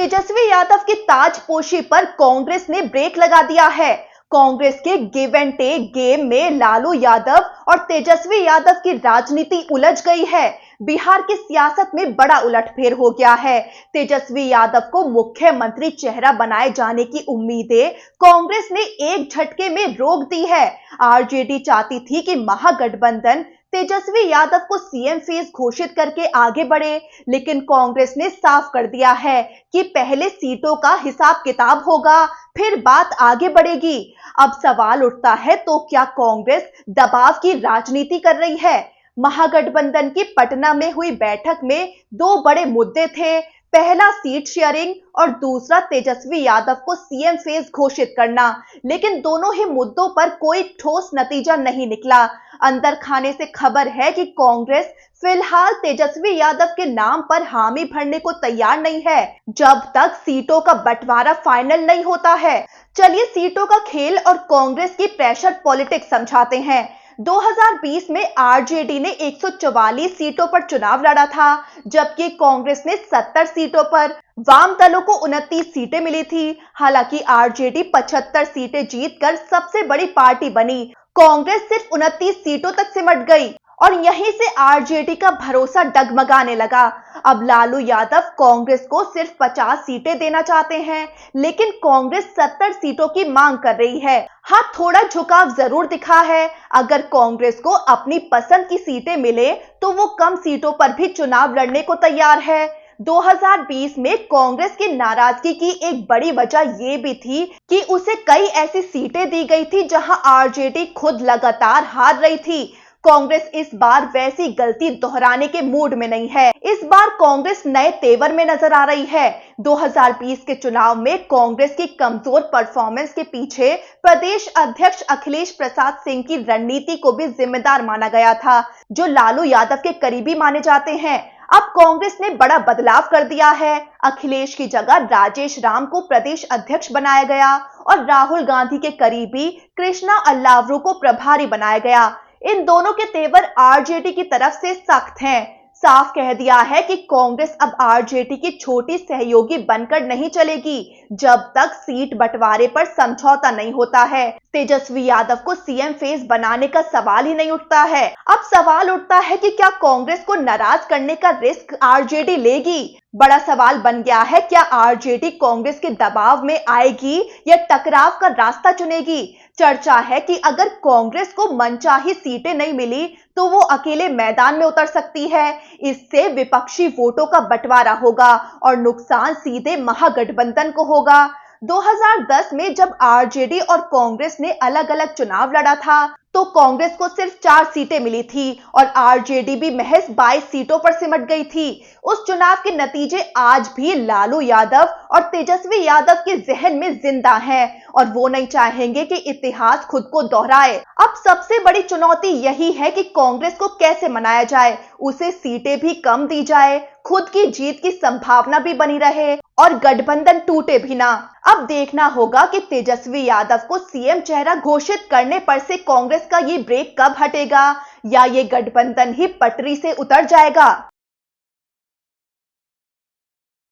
तेजस्वी यादव की ताजपोशी पर कांग्रेस ने ब्रेक लगा दिया है। कांग्रेस के गिव एंड टेक गेम में लालू यादव और तेजस्वी यादव की राजनीति उलझ गई है। बिहार की सियासत में बड़ा उलटफेर हो गया है। तेजस्वी यादव को मुख्यमंत्री चेहरा बनाए जाने की उम्मीदें कांग्रेस ने एक झटके में रोक दी है। आरजेडी चाहती थी कि महागठबंधन तेजस्वी यादव को सीएम फेस घोषित करके आगे बढ़े, लेकिन कांग्रेस ने साफ कर दिया है कि पहले सीटों का हिसाब किताब होगा, फिर बात आगे बढ़ेगी। अब सवाल उठता है, तो क्या कांग्रेस दबाव की राजनीति कर रही है? महागठबंधन की पटना में हुई बैठक में दो बड़े मुद्दे थे। पहला सीट शेयरिंग और दूसरा तेजस्वी यादव को सीएम फेस घोषित करना, लेकिन दोनों ही मुद्दों पर कोई ठोस नतीजा नहीं निकला। अंदर खाने से खबर है कि कांग्रेस फिलहाल तेजस्वी यादव के नाम पर हामी भरने को तैयार नहीं है, जब तक सीटों का बंटवारा फाइनल नहीं होता है। चलिए सीटों का खेल और कांग्रेस की प्रेशर पॉलिटिक्स समझाते हैं। 2020 में आरजेडी ने 144 सीटों पर चुनाव लड़ा था, जबकि कांग्रेस ने 70 सीटों पर, वाम दलों को 29 सीटें मिली थी। हालांकि आरजेडी 75 सीटें जीतकर सबसे बड़ी पार्टी बनी। कांग्रेस सिर्फ 29 सीटों तक सिमट गई और यहीं से आरजेडी का भरोसा डगमगाने लगा। अब लालू यादव कांग्रेस को सिर्फ 50 सीटें देना चाहते हैं, लेकिन कांग्रेस 70 सीटों की मांग कर रही है। हाँ, थोड़ा झुकाव जरूर दिखा है। अगर कांग्रेस को अपनी पसंद की सीटें मिले तो वो कम सीटों पर भी चुनाव लड़ने को तैयार है। 2020 में कांग्रेस की नाराजगी की एक बड़ी वजह ये भी थी कि उसे कई ऐसी सीटें दी गई थी जहां आरजेडी खुद लगातार हार रही थी। कांग्रेस इस बार वैसी गलती दोहराने के मूड में नहीं है। इस बार कांग्रेस नए तेवर में नजर आ रही है। 2020 के चुनाव में कांग्रेस की कमजोर परफॉर्मेंस के पीछे प्रदेश अध्यक्ष अखिलेश प्रसाद सिंह की रणनीति को भी जिम्मेदार माना गया था, जो लालू यादव के करीबी माने जाते हैं। अब कांग्रेस ने बड़ा बदलाव कर दिया है। अखिलेश की जगह राजेश राम को प्रदेश अध्यक्ष बनाया गया और राहुल गांधी के करीबी कृष्णा अल्लावरू को प्रभारी बनाया गया। इन दोनों के तेवर आरजेडी की तरफ से सख्त हैं। साफ कह दिया है कि कांग्रेस अब आरजेडी की छोटी सहयोगी बनकर नहीं चलेगी, जब तक सीट बंटवारे पर समझौता नहीं होता है। तेजस्वी यादव को सीएम फेस बनाने का सवाल ही नहीं उठता है। अब सवाल उठता है कि क्या कांग्रेस को नाराज करने का रिस्क आरजेडी लेगी? बड़ा सवाल बन गया है, क्या आरजेडी कांग्रेस के दबाव में आएगी या टकराव का रास्ता चुनेगी? चर्चा है कि अगर कांग्रेस को मनचाही सीटें नहीं मिली तो वो अकेले मैदान में उतर सकती है। इससे विपक्षी वोटों का बंटवारा होगा और नुकसान सीधे महागठबंधन को होगा। 2010 में जब आरजेडी और कांग्रेस ने अलग अलग चुनाव लड़ा था तो कांग्रेस को सिर्फ 4 सीटें मिली थी और आरजेडी भी महज 22 सीटों पर सिमट गई थी। उस चुनाव के नतीजे आज भी लालू यादव और तेजस्वी यादव के जहन में जिंदा हैं और वो नहीं चाहेंगे कि इतिहास खुद को दोहराए। अब सबसे बड़ी चुनौती यही है कि कांग्रेस को कैसे मनाया जाए, उसे सीटें भी कम दी जाए, खुद की जीत की संभावना भी बनी रहे और गठबंधन टूटे भी ना। अब देखना होगा कि तेजस्वी यादव को सीएम चेहरा घोषित करने पर से कांग्रेस का ये ब्रेक कब हटेगा या ये गठबंधन ही पटरी से उतर जाएगा।